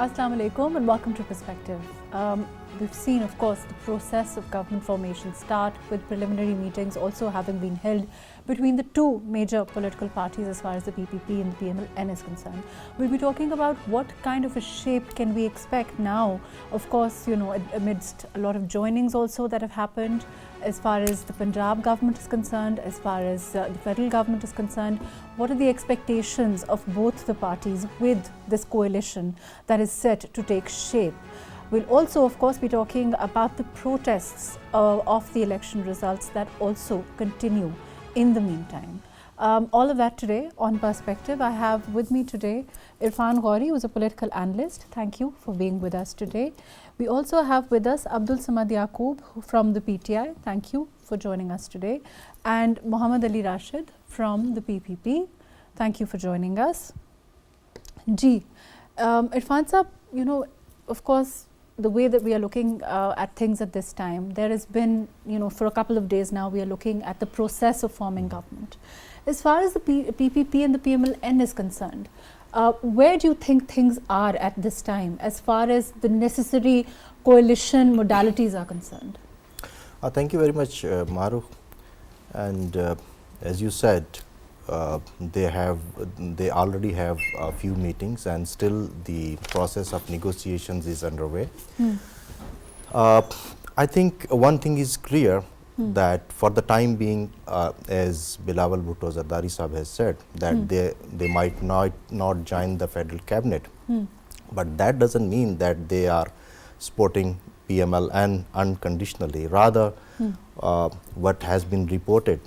Assalamu alaikum and welcome to Perspective. We've seen, of course, the process of government formation start with preliminary meetings also having been held between the two major political parties as far as the PPP and the PMLN is concerned. We'll be talking about what kind of a shape can we expect now, of course, amidst a lot of joinings also that have happened as far as the Punjab government is concerned, as far as the federal government is concerned. What are the expectations of both the parties with this coalition that is set to take shape? We'll also, of course, be talking about the protests of the election results that also continue in the meantime. All of that today on Perspective. I have with me today Irfan Ghauri, who is a political analyst. Thank you for being with us today. We also have with us Abdul Yaqoob from the PTI. Thank you for joining us today. And Muhammad Ali Rashid from the PPP. Thank you for joining us. Irfan Sahab, of course, the way that we are looking at things at this time, there has been, for a couple of days now, we are looking at the process of forming government. As far as the PPP and the PMLN is concerned, where do you think things are at this time as far as the necessary coalition modalities are concerned? Thank you very much, Mahrukh. And as you said, they already have a few meetings and still the process of negotiations is underway. I think one thing is clear that for the time being, as Bilawal Bhutto Zardari Sahab has said, that they might not join the federal cabinet, but that doesn't mean that they are supporting PMLN unconditionally. Rather, what has been reported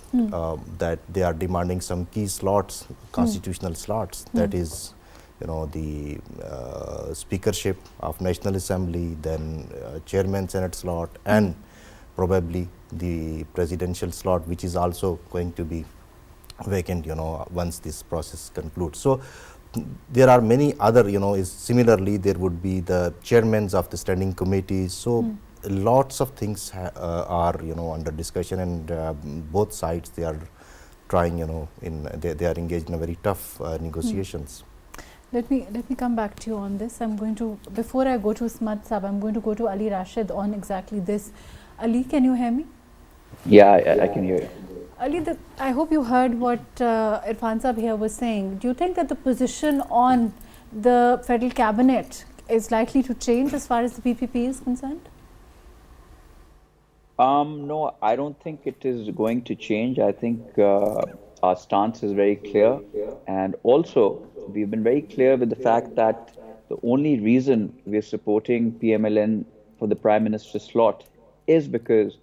that they are demanding some key slots, constitutional slots, that is, the speakership of National Assembly, then chairman Senate slot, and probably the presidential slot, which is also going to be vacant, once this process concludes. So there are many other, similarly there would be the chairmen of the standing committees. So lots of things are, under discussion, and both sides, they are trying, they are engaged in a very tough negotiations. Let me come back to you on this. I'm going to, before I go to Smat Sahab, I'm going to go to Ali Rashid on exactly this. Ali, can you hear me? Yeah, I can hear you. Ali, I hope you heard what Irfan Sahab here was saying. Do you think that the position on the federal cabinet is likely to change as far as the PPP is concerned? No, I don't think it is going to change. I think our stance is very clear. And also, we've been very clear with the fact that the only reason we're supporting PMLN for the Prime Minister slot is because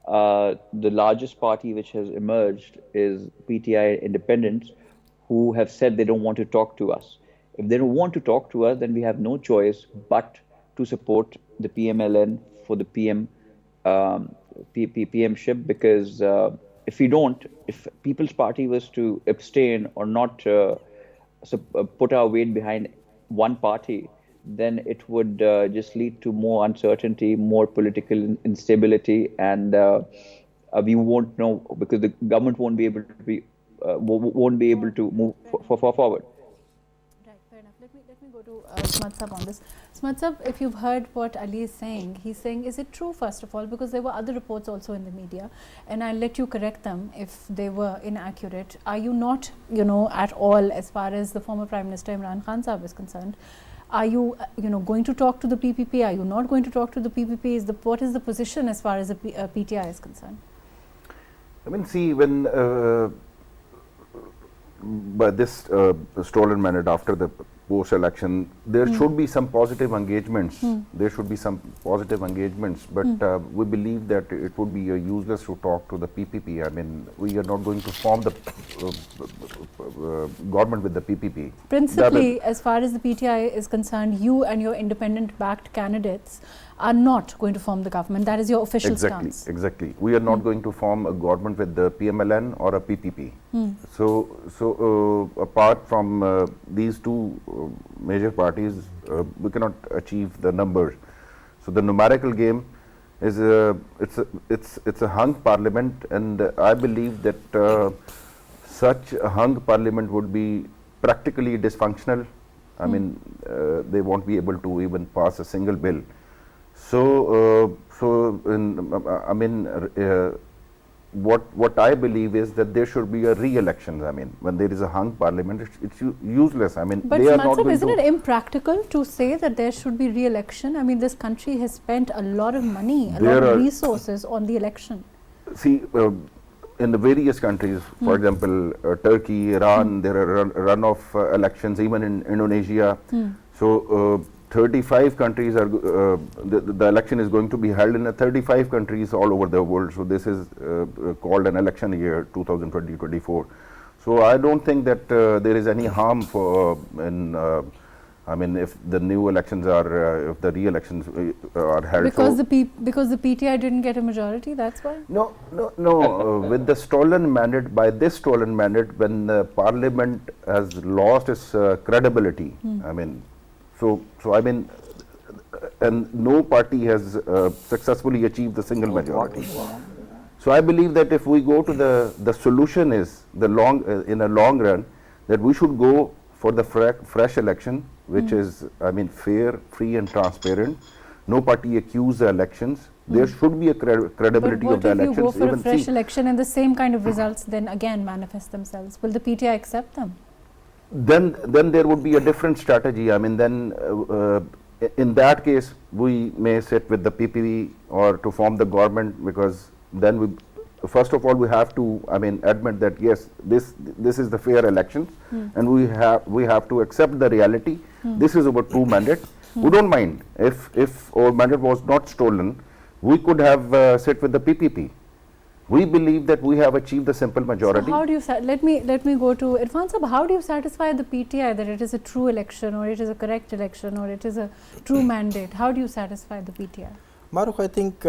the largest party which has emerged is PTI Independents, who have said they don't want to talk to us. If they don't want to talk to us, then we have no choice but to support the PMLN for the PMship, because if People's Party was to abstain or not put our weight behind one party, then it would just lead to more uncertainty, more political instability, and we won't know, because the government won't be able to move forward. Right, fair enough. Let me go to Smat Sahab on this. Smat Sahab, if you've heard what Ali is saying, he's saying, is it true, first of all, because there were other reports also in the media, and I'll let you correct them if they were inaccurate. Are you not, at all, as far as the former Prime Minister Imran Khan Sahab is concerned, are you, going to talk to the PPP? Are you not going to talk to the PPP? What is the position as far as the PTI is concerned? I mean, see, when by this stolen mandate after the post-election, there should be some positive engagements. There should be some positive engagements, but we believe that it would be useless to talk to the PPP. I mean, we are not going to form the government with the PPP. Principally, as far as the PTI is concerned, you and your independent-backed candidates are not going to form the government. That is your official stance. Exactly. We are not going to form a government with the PMLN or a PPP. So apart from these two major parties, we cannot achieve the numbers. So the numerical game is it's a hung parliament, and I believe that such a hung parliament would be practically dysfunctional I mean, they won't be able to even pass a single bill. So, I mean, what I believe is that there should be a re-election. I mean, when there is a hung parliament, it's useless. I mean, but they are not going isn't it impractical to say that there should be re-election? I mean, this country has spent a lot of money, a lot of resources on the election. See, in the various countries, for example, Turkey, Iran, there are runoff elections, even in Indonesia. So, 35 countries are, the election is going to be held in 35 countries all over the world. So, this is called an election year 2020-24. So, I don't think that there is any harm for, I mean, if the new elections are, if the re-elections are held. Because the PTI didn't get a majority, that's why? No. With the stolen mandate, by this stolen mandate, when the parliament has lost its credibility, I mean, so I mean, and no party has successfully achieved the single majority. So I believe that if we go to the solution is in a long run, that we should go for the fresh election, which is, I mean, fair, free and transparent. No party accuse the elections. There should be a credibility of the elections. But what if you go for a fresh election and the same kind of results then again manifest themselves? Will the PTI accept them? Then there would be a different strategy. I mean, then in that case, we may sit with the PPP or to form the government, because then we, first of all, we have to, I mean, admit that yes, this is the fair elections, and we have to accept the reality. This is our true mandate. We don't mind if our mandate was not stolen. We could have sit with the PPP. We believe that we have achieved the simple majority. So how do you, let me go to Irfan Sahab, how do you satisfy the PTI that it is a true election, or it is a correct election, or it is a true mandate? How do you satisfy the PTI? Mahrukh, I think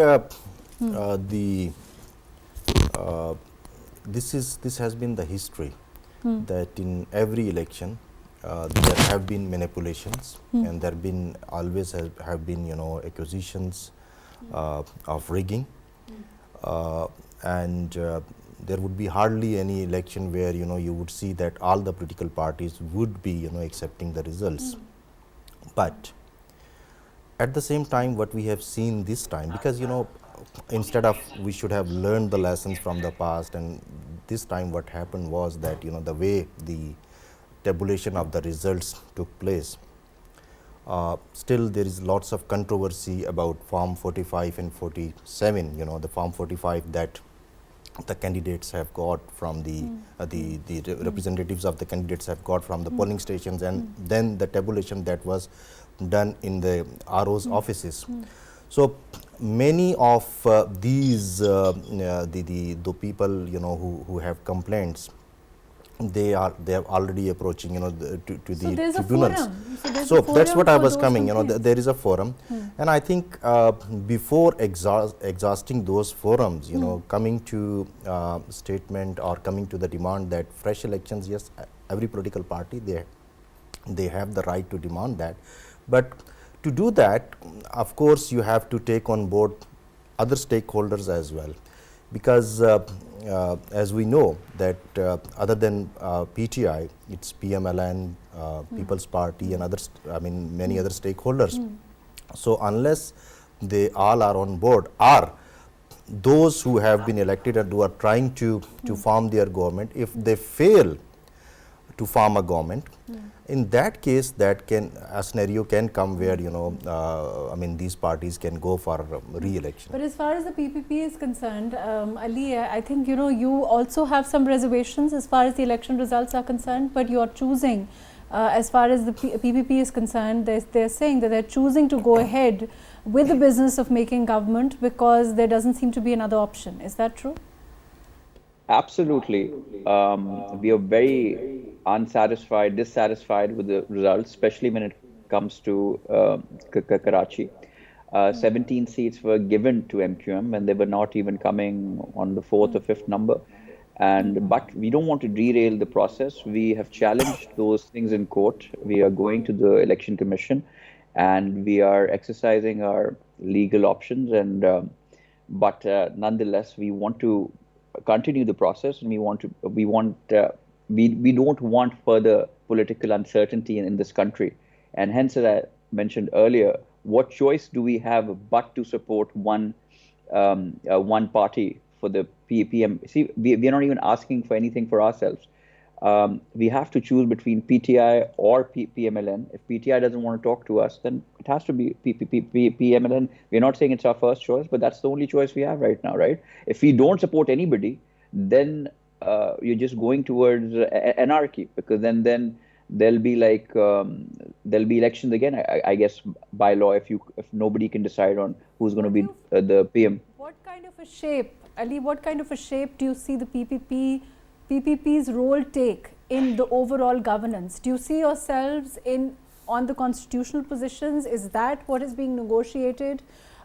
this has been the history, that in every election there have been manipulations, and there have been always have been, you know, accusations of rigging. And there would be hardly any election where, you know, you would see that all the political parties would be, you know, accepting the results. But at the same time, what we have seen this time, because, you know, instead of, we should have learned the lessons from the past, and this time what happened was that, you know, the way the tabulation of the results took place, still there is lots of controversy about Form 45 and 47, you know, the Form 45 that the candidates have got from the representatives of the candidates have got from the polling stations, and then the tabulation that was done in the RO's offices. So many of these the people, you know, who have complaints, they are already approaching, you know, to the tribunals. So that's what I was coming, you know, there is a forum, and I think before exhausting those forums, you know, coming to statement or coming to the demand that fresh elections, yes, every political party, they have the right to demand that, but to do that, of course, you have to take on board other stakeholders as well, because as we know that other than PTI, it's PMLN, People's Party, and others, I mean, many other stakeholders. So unless they all are on board, or those who have been elected and who are trying to form their government, if they fail to form a government, in that case, a scenario can come where, you know, I mean, these parties can go for re-election. But as far as the PPP is concerned, Ali, I think, you know, you also have some reservations as far as the election results are concerned, but you are choosing, as far as the PPP is concerned, they're saying that they're choosing to go ahead with the business of making government because there doesn't seem to be another option. Is that true? Absolutely. We are very dissatisfied with the results, especially when it comes to Karachi. 17 seats were given to MQM and they were not even coming on the fourth or fifth number. But we don't want to derail the process. We have challenged those things in court. We are going to the Election Commission and we are exercising our legal options. But nonetheless, we want to continue the process, and we don't want further political uncertainty in this country. And hence, as I mentioned earlier, what choice do we have but to support one party for the PM? See, we are not even asking for anything for ourselves. We have to choose between PTI or PMLN. If PTI doesn't want to talk to us, then it has to be PMLN. We're not saying it's our first choice, but that's the only choice we have right now, right? If we don't support anybody, then you're just going towards anarchy, because then there'll be there'll be elections again, I guess, by law, if nobody can decide on who's going to be the PM. What kind of a shape, Ali, what kind of a shape do you see the PPP's role take in the overall governance? Do you see yourselves on the constitutional positions? Is that what is being negotiated,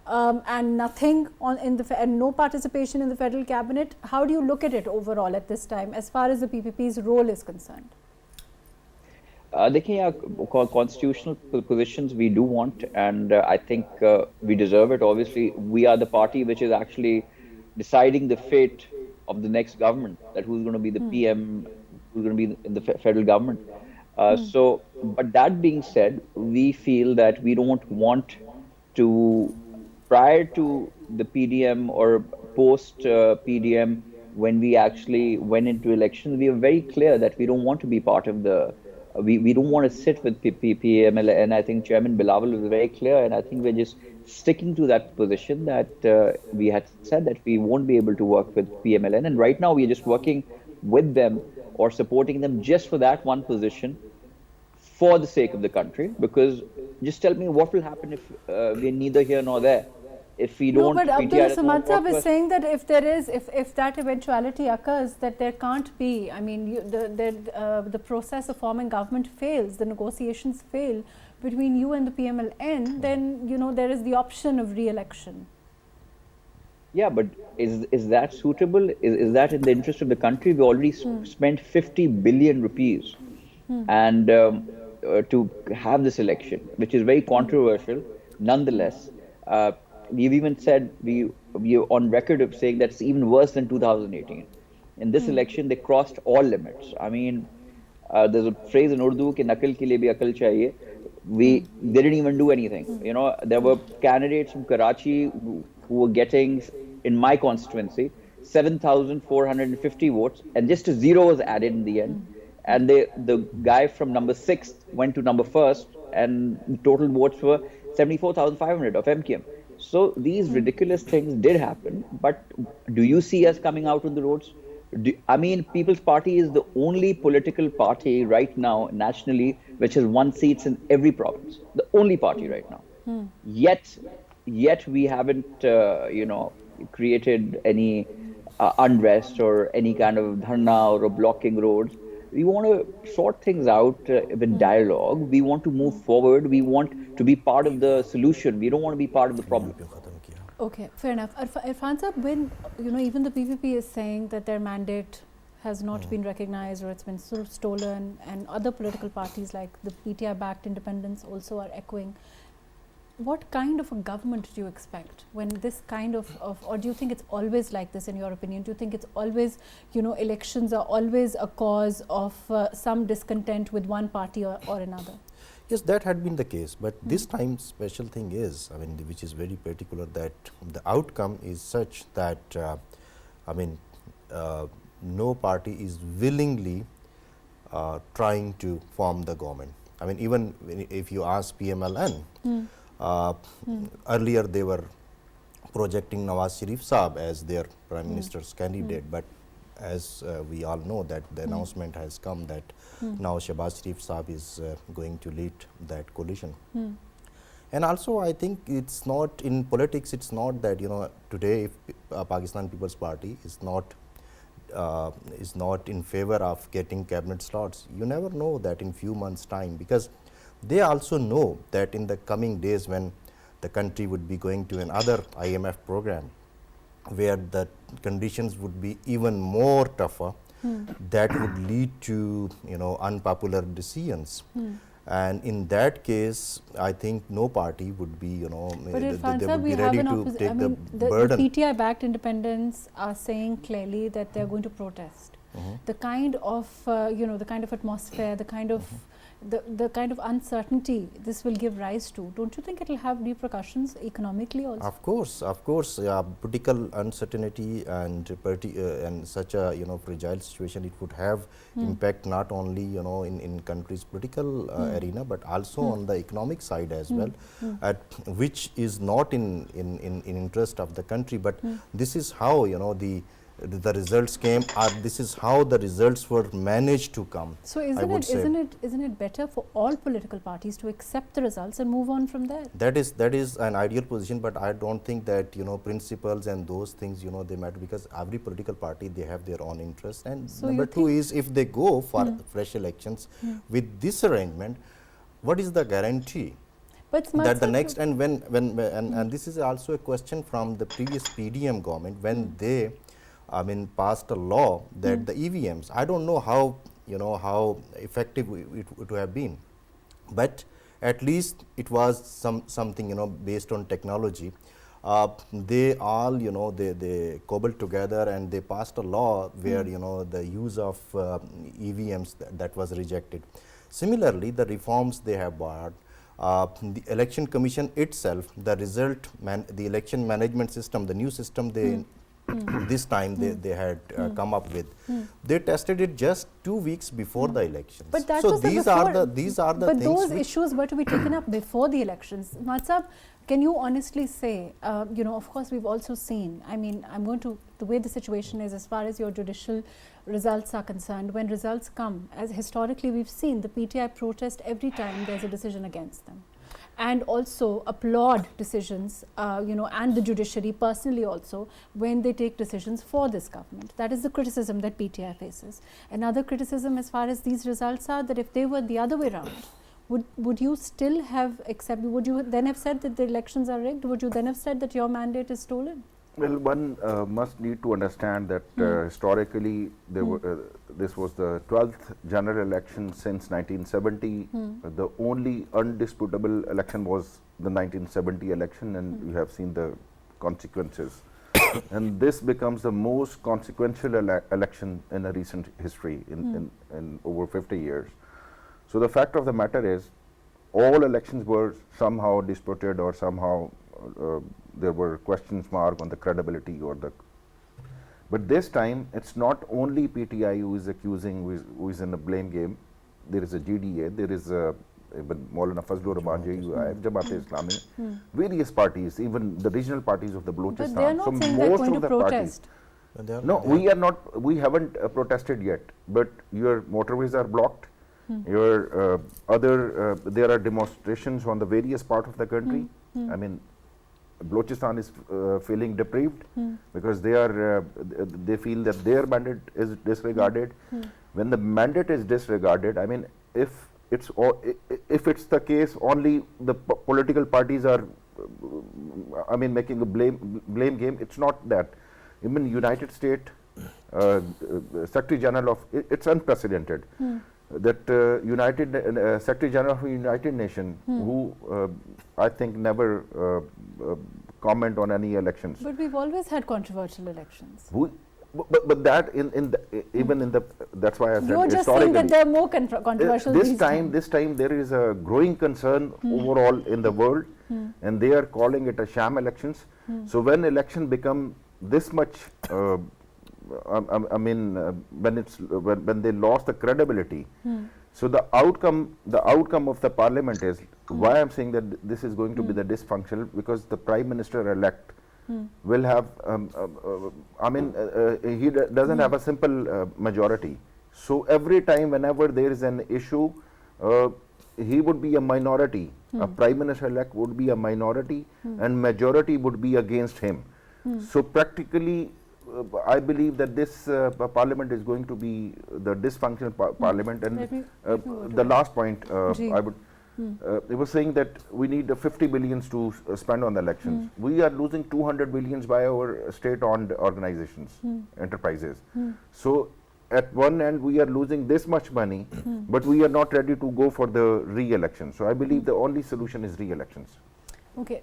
and nothing and no participation in the federal cabinet? How do you look at it overall at this time, as far as the PPP's role is concerned? Constitutional positions we do want, and I think we deserve it. Obviously, we are the party which is actually deciding the fate of the next government, that who's going to be the PM, who's going to be in the federal government. But that being said, we feel that we don't want to, prior to the PDM or post PDM, when we actually went into elections, we were very clear that we don't want to be part of the we don't want to sit with PMLN, and I think Chairman Bilawal was very clear, and I think we're just sticking to that position that we had said that we won't be able to work with PMLN, and right now we're just working with them or supporting them just for that one position for the sake of the country. Because just tell me what will happen if we're neither here nor there. If we don't, no, but Abdul Samad is saying that if that eventuality occurs, that there can't be, I mean, the process of forming government fails, the negotiations fail between you and the PMLN, then, there is the option of re-election. Yeah, but is that suitable? Is that in the interest of the country? We already spent 50 billion rupees and to have this election, which is very controversial. Nonetheless, we've even said, we're on record of saying that's even worse than 2018. In this election, they crossed all limits. I mean, there's a phrase in Urdu, ki nakal ke liye bhi akal chahiye. They didn't even do anything. There were candidates from Karachi who were getting, in my constituency, 7,450 votes, and just a zero was added in the end. And the guy from number 6 went to number 1st, and the total votes were 74,500 of MKM. So these ridiculous things did happen, but do you see us coming out on the roads? I mean, People's Party is the only political party right now nationally which has won seats in every province. The only party right now. Yet we haven't, created any unrest or any kind of dharna or blocking roads. We want to sort things out with dialogue. We want to move forward. We want to be part of the solution. We don't want to be part of the problem. Okay, fair enough. Irfan Sahab, when even the PPP is saying that their mandate has not been recognized or it's been sort of stolen, and other political parties like the PTI-backed independents also are echoing, what kind of a government do you expect when this kind of or do you think it's always like this in your opinion? Do you think it's always, elections are always a cause of some discontent with one party or another? Yes, that had been the case, but this time special thing is, I mean, which is very particular, that the outcome is such that, no party is willingly trying to form the government. I mean, even if you ask PMLN, earlier they were projecting Nawaz Sharif Saab as their Prime Minister's candidate, but as we all know that the announcement has come that now Shehbaz Sharif Saab is going to lead that coalition. And also I think it's not, in politics it's not that, today Pakistan People's Party is not in favor of getting cabinet slots. You never know that in few months time, because they also know that in the coming days when the country would be going to another IMF program where the conditions would be even more tougher, that would lead to unpopular decisions. And in that case, I think no party would be, they would be ready to take the burden. The PTI-backed independents are saying clearly that they are going to protest. The kind of, the kind of atmosphere, the kind of the kind of uncertainty this will give rise to, don't you think it will have repercussions economically also? Of course, political uncertainty and such a fragile situation, it would have impact not only in country's political arena, but also on the economic side as well, which is not in interest of the country. But this is how the results came, or this is how the results were managed to come. So isn't it better for all political parties to accept the results and move on from there? That is an ideal position, but I don't think that principles and those things they matter, because every political party, they have their own interests. And so number two is, if they go for fresh elections with this arrangement, what is the guarantee that the next, and and this is also a question from the previous PDM government, when they passed a law that the EVMs, I don't know how how effective it would have been, but at least it was something based on technology. They all they cobbled together and they passed a law where the use of EVMs that was rejected. Similarly, the reforms they have brought, the election commission itself, the election management system, the new system they this time they had come up with, they tested it just 2 weeks before the elections. But that so was these are the but things those issues were to be taken up before the elections. Matsab, can you honestly say, of course we've also seen, the way the situation is as far as your judicial results are concerned, when results come, as historically we've seen, the PTI protest every time there's a decision against them, and also applaud decisions, and the judiciary personally also, when they take decisions for this government. That is the criticism that PTI faces. Another criticism as far as these results are, that if they were the other way around, would you still have accepted, would you then have said that the elections are rigged? Would you then have said that your mandate is stolen? Well, one must need to understand that historically there were, this was the 12th general election since 1970. The only undisputable election was the 1970 election, and you have seen the consequences. And this becomes the most consequential election in a recent history in over 50 years. So the fact of the matter is, all elections were somehow disputed, or somehow there were questions mark on the credibility or the. But this time, it's not only PTI who is accusing, who is in a blame game. There is a GDA, there is a Maulana Fazlur Rahman JUI-F, Jamaat-e-Islami, various parties, even the regional parties of the Balochistan. But they are not saying they're going to protest. No, we are not. We haven't protested yet. But your motorways are blocked. Your there are demonstrations on the various parts of the country. Balochistan is feeling deprived because they feel that their mandate is disregarded. When the mandate is disregarded, if it's the case, only the political parties are making a blame game. It's not that. Even United States Secretary General of it's unprecedented. That Secretary General of the United Nations, who I think never comment on any elections. But we've always had controversial elections. But that even in the, that's why I said you're just saying that there are more controversial. This time there is a growing concern overall in the world, and they are calling it a sham elections. So when election become this much. When they lost the credibility, so the outcome of the parliament is why I'm saying that this is going to be the dysfunctional, because the Prime Minister elect will have he doesn't have a simple majority. So every time whenever there is an issue, he would be a minority. A Prime Minister elect would be a minority, and majority would be against him. So practically, I believe that this parliament is going to be the dysfunctional parliament. And the last point I would, it was saying that we need 50 billions to spend on the elections. We are losing 200 billions by our state-owned organizations, enterprises. So at one end we are losing this much money, but we are not ready to go for the re-election. So I believe the only solution is re-elections. Okay.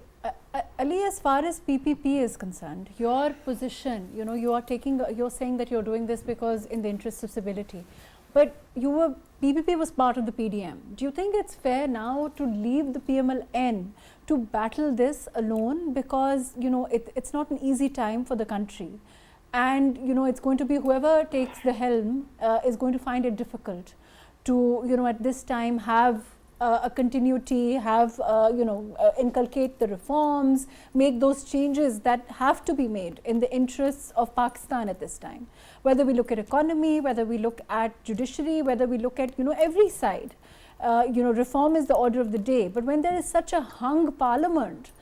Ali, as far as PPP is concerned, your position, you're saying that you're doing this because in the interest of civility. But PPP was part of the PDM. Do you think it's fair now to leave the PMLN to battle this alone? Because, you know, it's not an easy time for the country. And, you know, it's going to be whoever takes the helm is going to find it difficult to, you know, at this time have a continuity, have, inculcate the reforms, make those changes that have to be made in the interests of Pakistan at this time. Whether we look at economy, whether we look at judiciary, whether we look at, you know, every side, reform is the order of the day. But when there is such a hung parliament,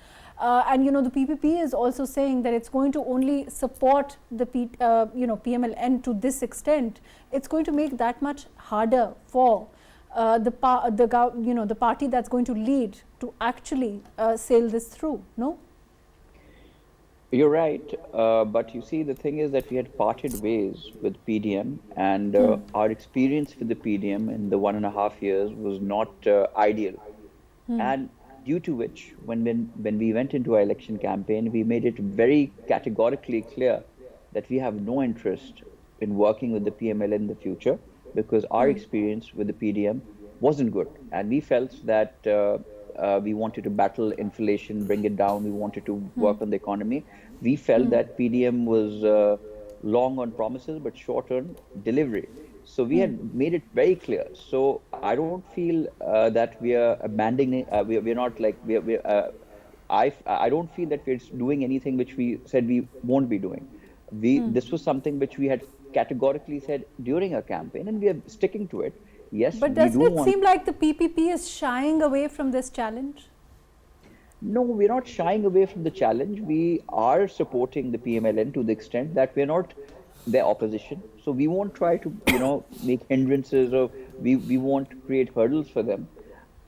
and, you know, the PPP is also saying that it's going to only support the PMLN to this extent, it's going to make that much harder for the party that's going to lead to actually sail this through, no? You're right, but you see, the thing is that we had parted ways with PDM, and our experience with the PDM in the 1.5 years was not ideal. And due to which, when we went into our election campaign, we made it very categorically clear that we have no interest in working with the PMLN in the future, because our experience with the PDM wasn't good. And we felt that we wanted to battle inflation, bring it down, we wanted to work on the economy. We felt that PDM was long on promises but short on delivery. So we had made it very clear. So I don't feel that we are abandoning. We're not like I don't feel that we're doing anything which we said we won't be doing. This was something which we had categorically said during our campaign, and we are sticking to it. Yes, but doesn't it seem like the PPP is shying away from this challenge? No, we're not shying away from the challenge. We are supporting the PMLN to the extent that we're not their opposition. So we won't try to, you know, make hindrances, or we won't create hurdles for them.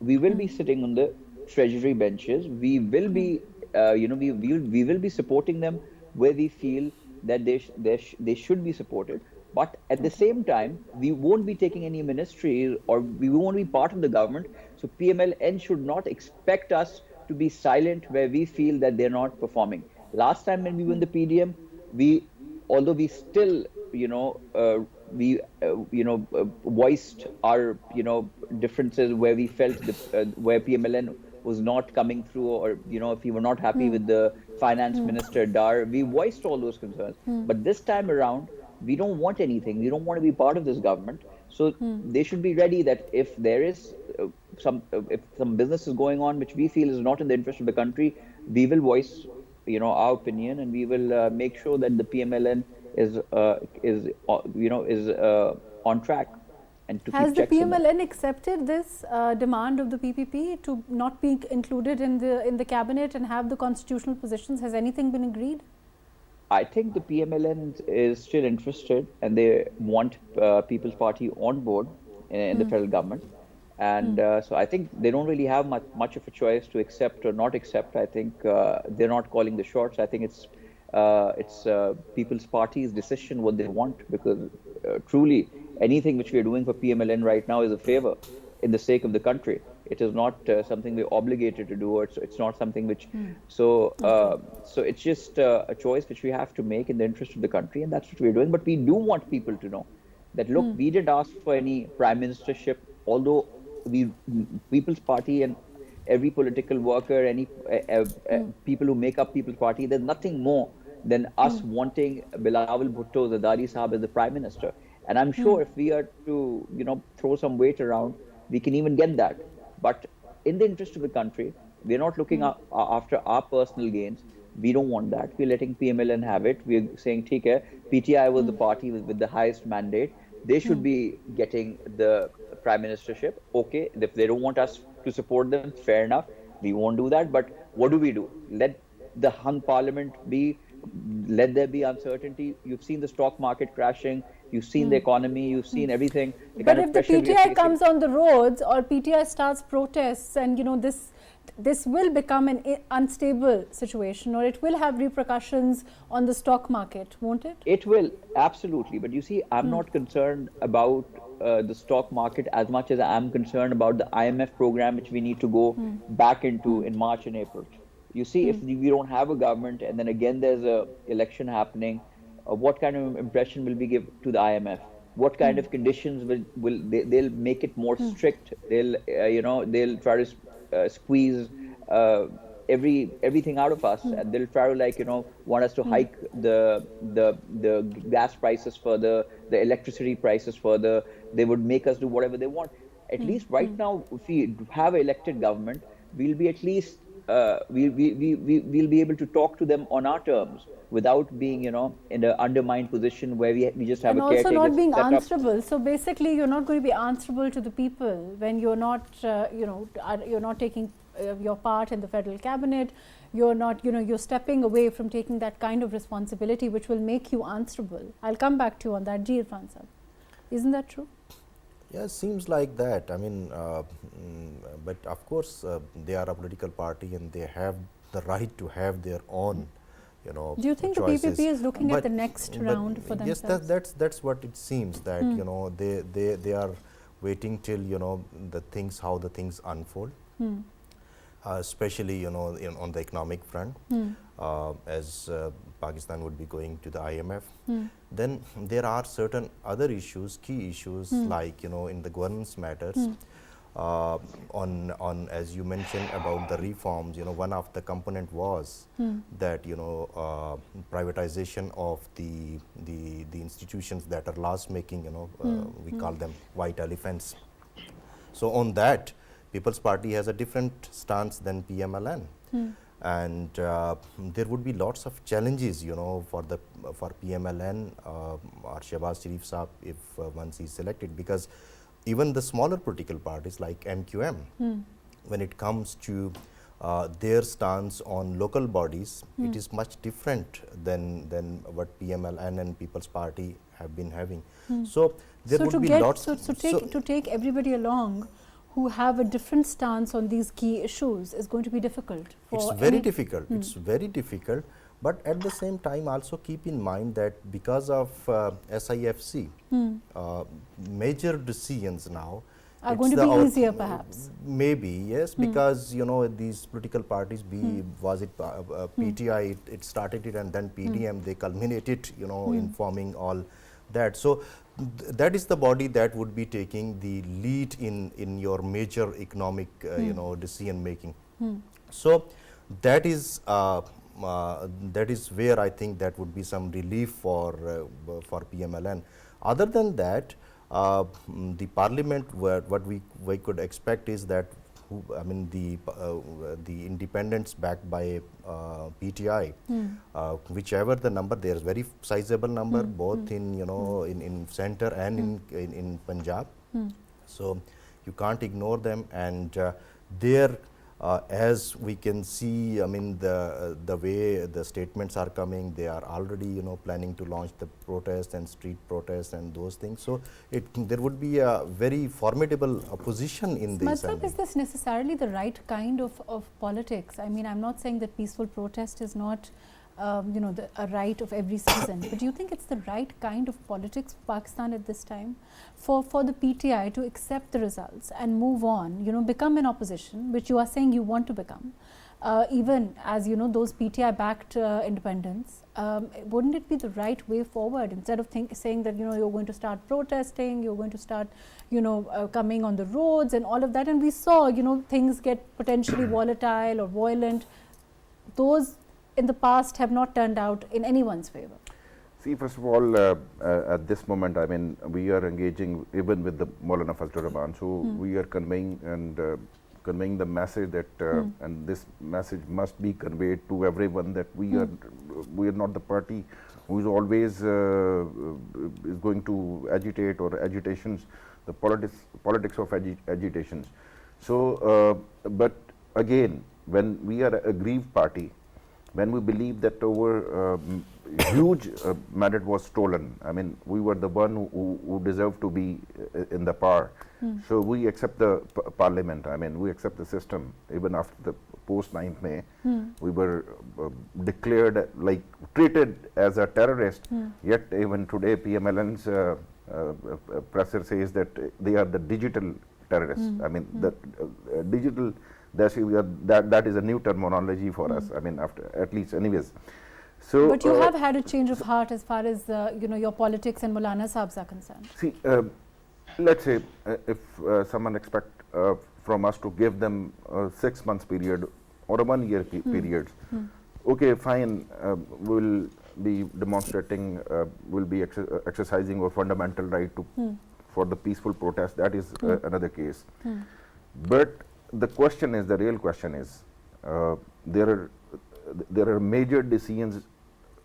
We will be sitting on the treasury benches. We will be, we will be supporting them where we feel that they should be supported. But at the same time, we won't be taking any ministries, or we won't be part of the government. So PMLN should not expect us to be silent where we feel that they're not performing. Last time when we were in the PDM, although we still, voiced our, differences where we felt where PMLN was not coming through, or, if we were not happy with the finance minister, Dar, we voiced all those concerns. But this time around, we don't want anything. We don't want to be part of this government. So they should be ready that if there is if some business is going on which we feel is not in the interest of the country, we will voice our opinion, and we will make sure that the PMLN is on track. And to has keep the PMLN accepted this demand of the PPP to not be included in the cabinet and have the constitutional positions? Has anything been agreed? I think the PMLN is still interested, and they want People's Party on board in the federal government. And so I think they don't really have much of a choice to accept or not accept. I think they're not calling the shots. I think it's People's Party's decision what they want, because truly anything which we are doing for PMLN right now is a favor in the sake of the country. It is not something we're obligated to do, or it's not something which. So it's just a choice which we have to make in the interest of the country, and that's what we're doing. But we do want people to know that, look, we didn't ask for any prime ministership, although People's Party and every political worker, any people who make up People's Party, there's nothing more than us wanting Bilawal Bhutto Zardari Sahab as the prime minister. And I'm sure if we are to, throw some weight around, we can even get that. But in the interest of the country, we're not looking after our personal gains. We don't want that. We're letting PMLN have it. We're saying, take care. PTI was the party with the highest mandate. They should be getting the prime ministership. Okay, if they don't want us to support them, fair enough. We won't do that. But what do? Let the hung parliament be. Let there be uncertainty. You've seen the stock market crashing. You've seen the economy. You've seen everything. But if the PTI comes on the roads, or PTI starts protests, and this will become an unstable situation, or it will have repercussions on the stock market, won't it? It will, absolutely. But you see, I'm not concerned about the stock market as much as I'm concerned about the IMF program, which we need to go back into in March and April. You see, if we don't have a government, and then again there's a election happening, what kind of impression will we give to the IMF? what kind of conditions they'll make it more strict. They'll they'll try to squeeze everything out of us, and they'll try to want us to hike the gas prices further, the electricity prices further. They would make us do whatever they want. At least right now, if we have an elected government, we'll be at least we'll be able to talk to them on our terms without being in an undermined position where we just have and a caretaker. And also not being answerable. So basically, you're not going to be answerable to the people when you're not you're not taking your part in the federal cabinet. You're not you're stepping away from taking that kind of responsibility which will make you answerable. I'll come back to you on that. Ji Irfan sir, isn't that true? Yeah, it seems like that. I mean, but of course, they are a political party and they have the right to have their own, Do you think choices. The PPP is looking at the next round for themselves? Yes, that's what it seems, that they are waiting till how the things unfold. Especially on the economic front, as Pakistan would be going to the IMF. Then there are certain other issues, key issues, like in the governance matters. On as you mentioned about the reforms, one of the component was that privatization of the institutions that are loss making. We call them white elephants. So on that, People's Party has a different stance than PMLN, and there would be lots of challenges, for PMLN or Shehbaz Sharif Saab if once he's selected, because even the smaller political parties like MQM, when it comes to their stance on local bodies, it is much different than what PMLN and People's Party have been having. So there would be lots. To take everybody along who have a different stance on these key issues is going to be difficult. It's very difficult. It's very difficult. But at the same time, also keep in mind that because of SIFC, major decisions now are going to be easier, perhaps. Maybe, yes, because these political parties, was it PTI, it started it, and then PDM, they culminated, in forming all that. So that is the body that would be taking the lead in your major economic decision making. So that is where I think that would be some relief for PMLN. Other than that, the parliament, what we could expect is that the independents backed by PTI, whichever the number, there is very sizable number both in center and in Punjab. So you can't ignore them, and there as we can see, the way the statements are coming, they are already planning to launch the protests and street protests and those things. So there would be a very formidable opposition in the assembly. Is this necessarily the right kind of politics? I mean, I'm not saying that peaceful protest is not a right of every citizen, but do you think it's the right kind of politics for Pakistan at this time, for the PTI to accept the results and move on, become an opposition, which you are saying you want to become, even as those PTI backed independents? Wouldn't it be the right way forward, instead of saying that you're going to start protesting, you're going to start coming on the roads and all of that, and we saw things get potentially volatile or violent. Those in the past have not turned out in anyone's favor. See, first of all, at this moment, we are engaging even with the Maulana Fazlur Rahman, so we are conveying the message that, and this message must be conveyed to everyone, that we are not the party who is always is going to agitate or agitations, the politics of agitations. So, but again, when we are a aggrieved party, when we believe that our huge mandate was stolen, we were the one who deserved to be in the power. So we accept the parliament, we accept the system. Even after the post 9th May, we were declared, treated as a terrorist, yet even today PMLN's presser says that they are the digital terrorists. The digital, that is a new terminology for us, after at least anyways. So, but you have had a change of heart as far as your politics and Maulana Saabs are concerned. See, let's say if someone expect from us to give them a 6 months period or a 1 year period, okay, fine, we'll be demonstrating, we'll be exercising our fundamental right to for the peaceful protest. That is another case. But the question is, the real question is, there are major decisions.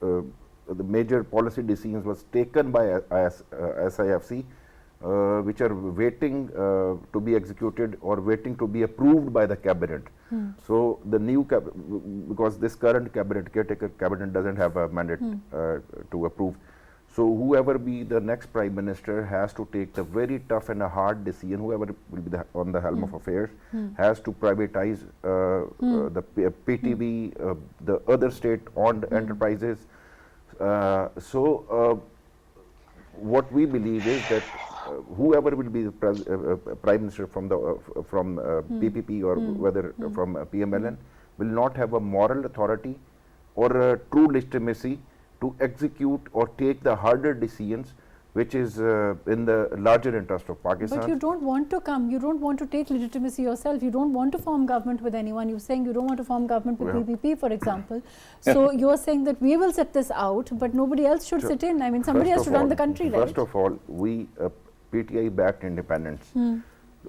The major policy decisions was taken by SIFC, which are waiting to be executed or waiting to be approved by the cabinet. So the new because this current cabinet, caretaker cabinet, doesn't have a mandate to approve. So whoever be the next prime minister has to take the very tough and a hard decision. Whoever will be on the helm of affairs has to privatize the PTB, the other state-owned enterprises. What we believe is that whoever will be the prime minister from PPP or whether from PMLN will not have a moral authority or a true legitimacy to execute or take the harder decisions, which is in the larger interest of Pakistan. But you don't want to come, you don't want to take legitimacy yourself, you don't want to form government with anyone. You're saying you don't want to form government with PPP, for example. So you're saying that we will set this out, but nobody else should sit in. I mean, somebody has to run the country, right? First of all, we PTI-backed independence.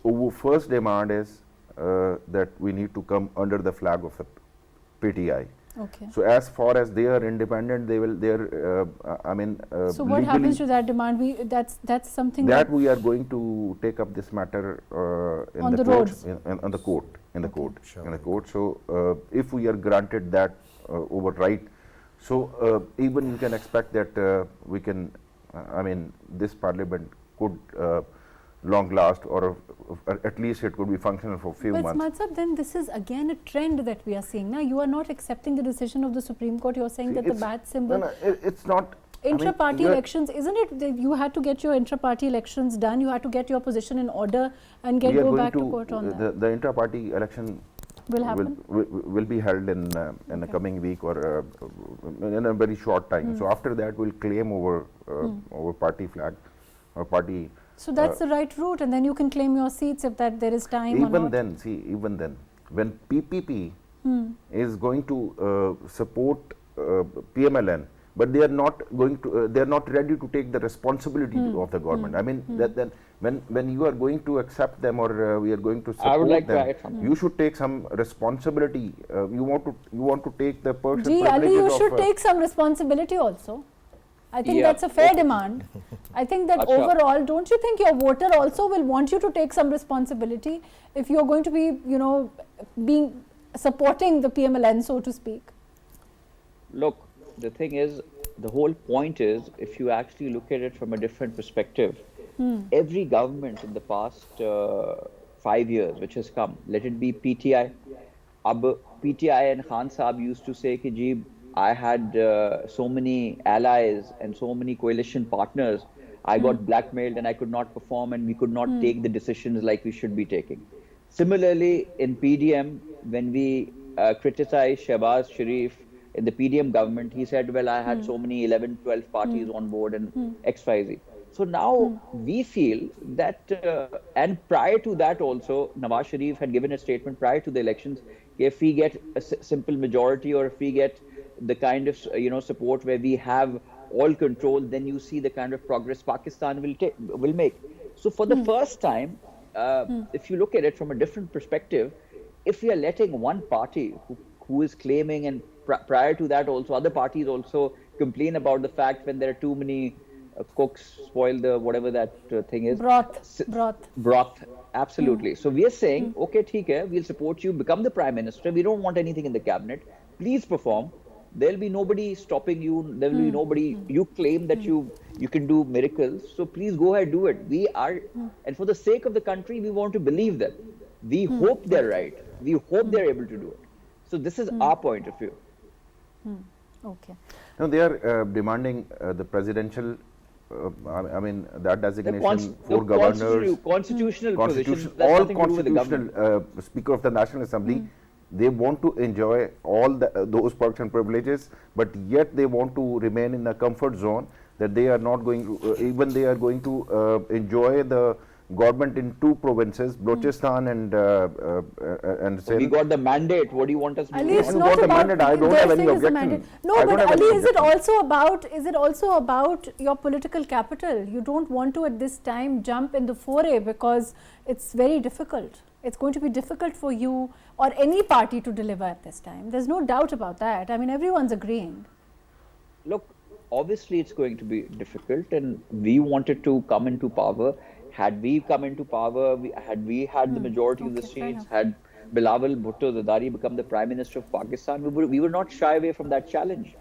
Our first demand is that we need to come under the flag of the PTI. Okay. So as far as they are independent, they will. So what happens to that demand? That's something that we are going to take up this matter in the court. So if we are granted that override, so even you can expect that we can. This parliament could long last, or at least it could be functional for a few months. But then this is again a trend that we are seeing. Now you are not accepting the decision of the Supreme Court. You are saying that the bat symbol. No, it's not. Intra-party elections, isn't it? You had to get your intra-party elections done. You had to get your position in order and go back to court on that. The intra-party election will happen. Will be held in the coming week or in a very short time. So after that, we'll claim our party flag or party. So that's the right route, and then you can claim your seats if there is time. Even then, when PPP is going to support PMLN, but they are not going to, they are not ready to take the responsibility of the government. Then when you are going to accept them or we are going to support them, you should take some responsibility. You want to take the personal Ali, you should take some responsibility also. I think that's a fair demand. I think that overall, don't you think your voter also will want you to take some responsibility if you are going to be, supporting the PMLN, so to speak? Look, the thing is, the whole point is, if you actually look at it from a different perspective, every government in the past 5 years which has come, let it be PTI, PTI and Khan Saab used to say, ki, I had so many allies and so many coalition partners. I got blackmailed and I could not perform, and we could not take the decisions like we should be taking. Similarly, in PDM, when we criticized Shehbaz Sharif in the PDM government, he said, well, I had so many 11, 12 parties on board and XYZ. So now we feel that, and prior to that also, Nawaz Sharif had given a statement prior to the elections, if we get a simple majority or if we get the kind of support where we have all control, then you see the kind of progress Pakistan will make. So for the first time, if you look at it from a different perspective, if we are letting one party who is claiming, and prior to that also other parties also complain about the fact when there are too many cooks spoil the whatever that thing is. Broth. Absolutely. So we are saying, okay, theek hai, we'll support you, become the Prime Minister. We don't want anything in the cabinet. Please perform. There'll be nobody stopping you. There will be nobody. You claim that you can do miracles. So please go ahead, do it. We are, and for the sake of the country, we want to believe them. We hope they're right. We hope they're able to do it. So this is our point of view. Okay. No, they are demanding the presidential. That designation for governors, constitutional position. All constitutional. Speaker of the National Assembly they want to enjoy all those perks and privileges, but yet they want to remain in a comfort zone that they are not going to, even they are going to enjoy the government in two provinces, Balochistan and We got the mandate. What do you want us to do? Ali, it's You not got the about mandate. I don't they're have any saying it's a objection. mandate. No, I don't but have Ali, any is it objection. also about your political capital? You don't want to at this time jump in the foray because it's very difficult. It's going to be difficult for you or any party to deliver at this time. There's no doubt about that. I mean, everyone's agreeing. Look, obviously it's going to be difficult, and we wanted to come into power. Had we come into power, had we had the majority of the Okay, fair seats, enough. had Bilawal Bhutto Zardari become the Prime Minister of Pakistan, we would not shy away from that challenge.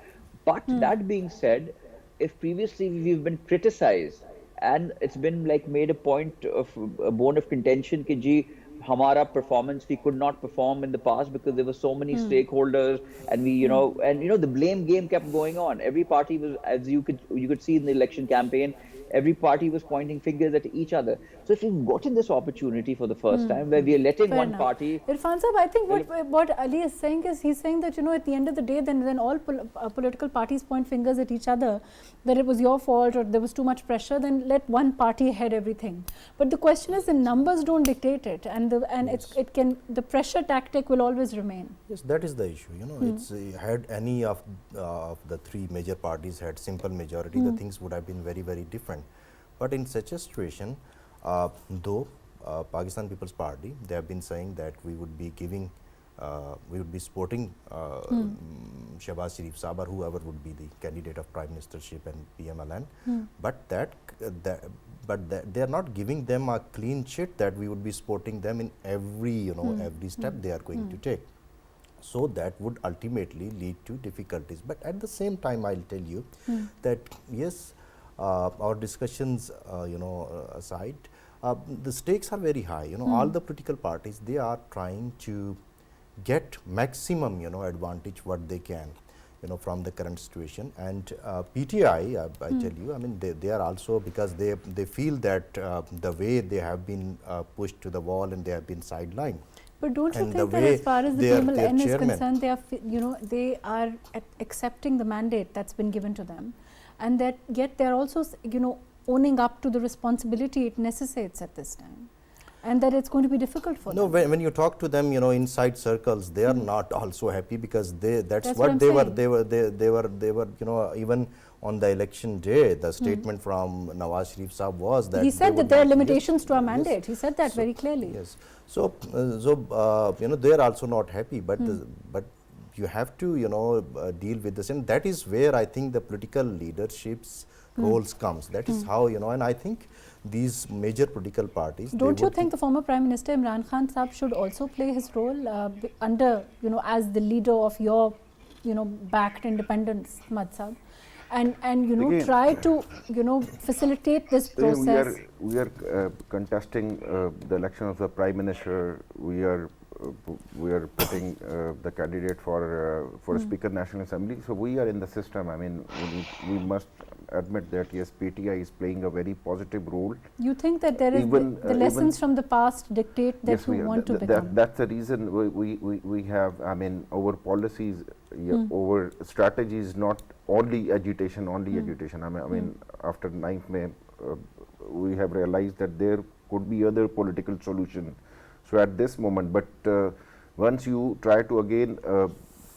But that being said, if previously we've been criticized and it's been like made a point of a bone of contention कि जी हमारा performance, we could not perform in the past because there were so many stakeholders, and we the blame game kept going on. Every party was, as you could see in the election campaign, every party was pointing fingers at each other. So if we've gotten this opportunity for the first time where we are letting Fair one enough. party, Irfan Sahab, I think what Ali is saying is, he's saying that, at the end of the day, then all political parties point fingers at each other, that it was your fault or there was too much pressure, then let one party head everything. But the question is, the numbers don't dictate it, and the pressure tactic will always remain. Yes, that is the issue. It's had any of the three major parties had simple majority, the things would have been very, very different. But in such a situation, though Pakistan People's Party, they have been saying that we would be giving, we would be supporting Shehbaz Sharif Sahab or whoever would be the candidate of Prime Ministership and PMLN, but they are not giving them a clean sheet that we would be supporting them in every every step they are going to take. So that would ultimately lead to difficulties. But at the same time, I'll tell you that yes, our discussions aside, the stakes are very high. All the political parties, they are trying to get maximum advantage what they can from the current situation. And PTI, I tell you, I mean, they are also, because they feel that the way they have been pushed to the wall and they have been sidelined. But don't you And think the that way as far as the their PMLN is chairman- concerned, they are, they are accepting the mandate that's been given to them, and that yet they're also, owning up to the responsibility it necessitates at this time, and that it's going to be difficult for No, them. when you talk to them, inside circles, they are not also happy, because that's what what I'm they were. saying. They were, even on the election day, the statement from Nawaz Sharif Sahab was that He they said that would there are not- limitations to our yes. mandate. He said that very clearly. Yes. So, they are also not happy, but but you have to deal with this, and that is where I think the political leadership's roles comes. That is how and I think these major political parties. Don't you think the former Prime Minister Imran Khan Sahab should also play his role under, as the leader of your, backed independence, Ahmad Sahab, and Again, try to, facilitate this process? We are contesting the election of the Prime Minister. We are putting the candidate for Speaker National Assembly. So we are in the system. I mean, we must admit that yes, PTI is playing a very positive role. You think that there is the lessons from the past dictate that Yes, you want to become? that's the reason we have. I mean, our policies, our strategies, not only agitation, agitation. I mean, after 9th May, we have realized that there could be other political solution. So at this moment, but once you try to again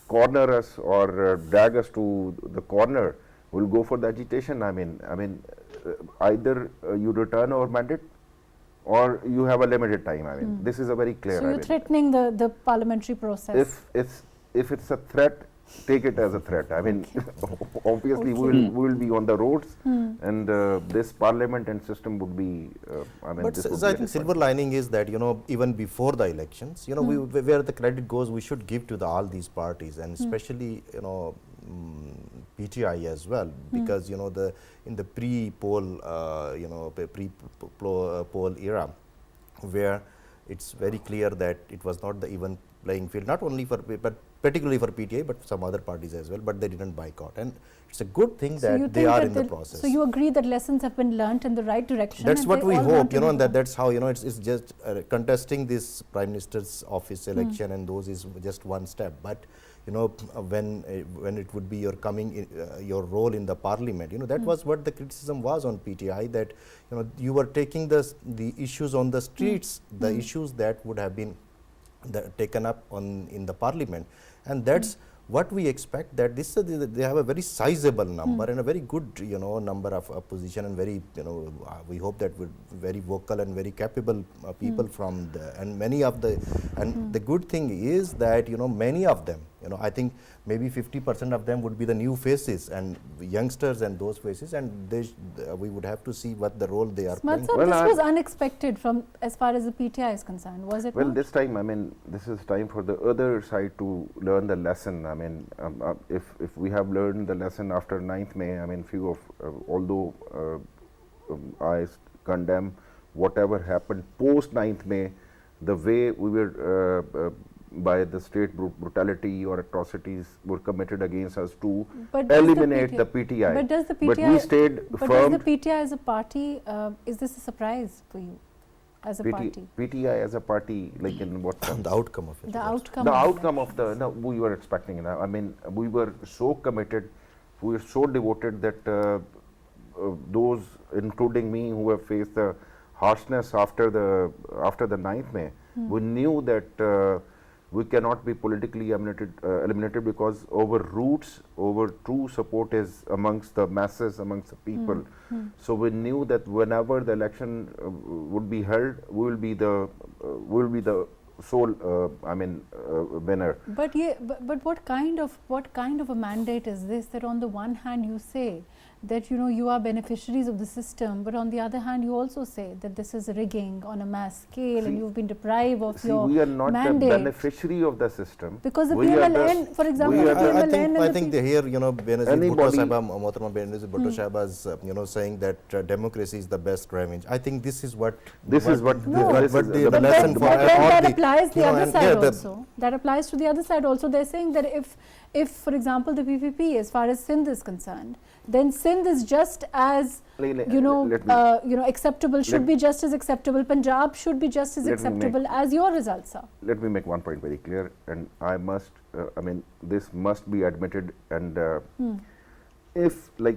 corner us or drag us to the corner, we'll go for the agitation. I mean, either you return our mandate or you have a limited time. I mean, this is a very clear. So you're threatening the parliamentary process. If it's a threat, take it as a threat. I mean, obviously we will be on the roads, and this parliament and system would be. But I think silver lining is that even before the elections, where the credit goes, we should give to all these parties, and especially PTI as well, because in the pre-poll poll era, where it's very clear that it was not the even playing field, not only for, but particularly for PTI, but some other parties as well, but they didn't boycott. And it's a good thing that they are in the process. So you agree that lessons have been learnt in the right direction? That's what we hope, you know, and that's how, you know, it's just contesting this Prime Minister's office election and those is just one step. But, you know, when it would be your your role in the parliament, you know, that was what the criticism was on PTI, that, you know, you were taking the issues on the streets, the issues that would have been taken up in the parliament, and that's what we expect, that this they have a very sizable number and a very good, you know, number of opposition, and very, you know, we hope that with very vocal and very capable people from and many of the, and the good thing is that, you know, many of them, you know, I think maybe 50% of them would be the new faces and youngsters and those faces, and we would have to see what the role they are playing. Well, this was unexpected from as far as the PTI is concerned, was it? Well, not? this time, I mean, this is time for the other side to learn the lesson. I mean, if we have learned the lesson after 9th May, I mean, few of, although I condemn whatever happened post 9th May, the way we were by the state brutality or atrocities were committed against us to eliminate the PTI. But does the PTI, but we stayed but firm. does the PTI as a party, is this a surprise for you as a party? PTI as a party, like in what terms? The outcome of it. The outcome. The outcome of the, no, we were expecting it. I mean, we were so committed, we were so devoted that those, including me, who have faced the harshness after the 9th May, we knew that we cannot be politically eliminated because our roots, our true support is amongst the masses, amongst the people. So we knew that whenever the election would be held, we will be the sole, winner. But yeah, but what kind of a mandate is this? That on the one hand you say that, you know, you are beneficiaries of the system, but on the other hand you also say that this is rigging on a mass scale, and you've been deprived of your mandate. We are not the beneficiary of the system. Because the PMLN, for example, the PMLN I think they hear, you know, Benazir Bhutto Sahiba's, you know, saying that democracy is the best revenge. I think this is what the lesson for that applies the other side also. That applies to the other side also. They're saying that if, for example, the PPP, as far as Sindh is concerned, then Sindh is just as, acceptable, should be just as acceptable. Punjab should be just as acceptable as your results are. Let me make one point very clear, and I must, this must be admitted, and if, like,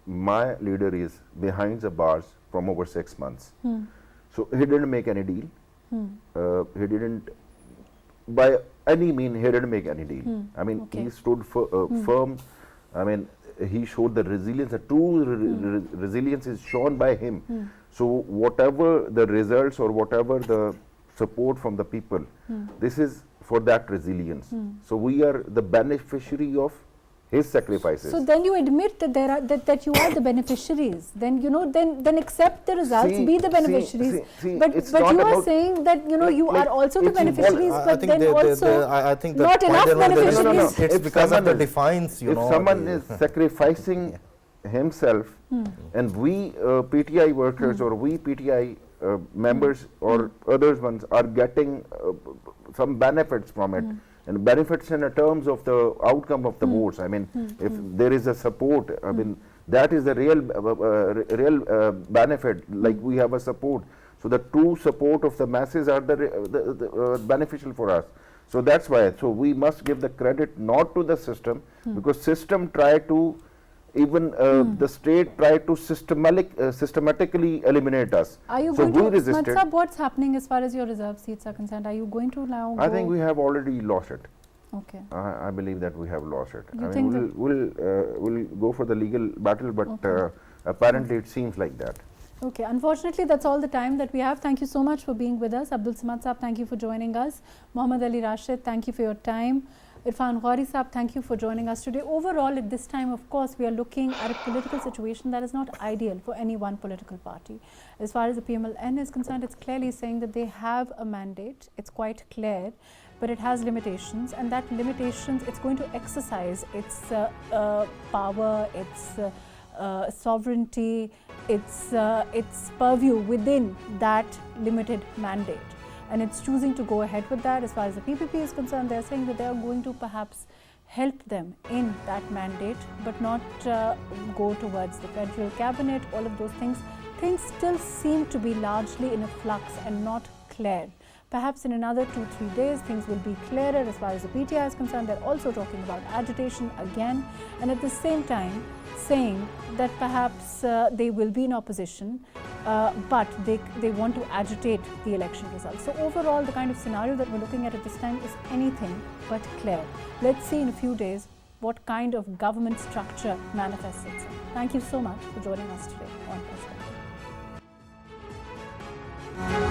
my leader is behind the bars from over 6 months, so he didn't make any deal, he didn't, by any mean, he didn't make any deal. I mean, he stood firm. I mean, he showed the resilience, the true resilience is shown by him. So whatever the results or whatever the support from the people, this is for that resilience. So we are the beneficiary of his sacrifices. So then you admit that there are that you are the beneficiaries. Then, you know, then accept the results, be the beneficiaries. But you are saying that, you know, you are also the beneficiaries, but then also I think not enough beneficiaries. It's because of the defiance, you know. If someone is sacrificing himself, and we PTI workers or we PTI members or others ones are getting some benefits from it, and benefits in terms of the outcome of the votes. I mean, if there is a support, I mean, that is the real benefit, like we have a support. So the true support of the masses are the beneficial for us. So that's why, so we must give the credit not to the system, because system try to, even the state tried to systematically eliminate us. Are you so going we to, Matsab, what's happening as far as your reserve seats are concerned? Are you going to now I think we have already lost it. Okay. I believe that we have lost it. You I think mean, we'll go for the legal battle, but apparently it seems like that. Okay, unfortunately that's all the time that we have. Thank you so much for being with us. Abdul Samad Saab, thank you for joining us. Muhammad Ali Rashid, thank you for your time. Irfan Ghauri Saab, thank you for joining us today. Overall, at this time, of course, we are looking at a political situation that is not ideal for any one political party. As far as the PMLN is concerned, it's clearly saying that they have a mandate. It's quite clear, but it has limitations, and that limitations, it's going to exercise its power, its sovereignty, its purview within that limited mandate. and it's choosing to go ahead with that. As far as the PPP is concerned, they're saying that they are going to perhaps help them in that mandate, but not go towards the federal cabinet, all of those things. Things still seem to be largely in a flux and not clear. Perhaps in another 2-3 days things will be clearer. As far as the PTI is concerned, they're also talking about agitation again, and at the same time saying that perhaps they will be in opposition, but they want to agitate the election results. So overall, the kind of scenario that we're looking at this time is anything but clear. Let's see in a few days what kind of government structure manifests itself. Thank you so much for joining us today on Perspective.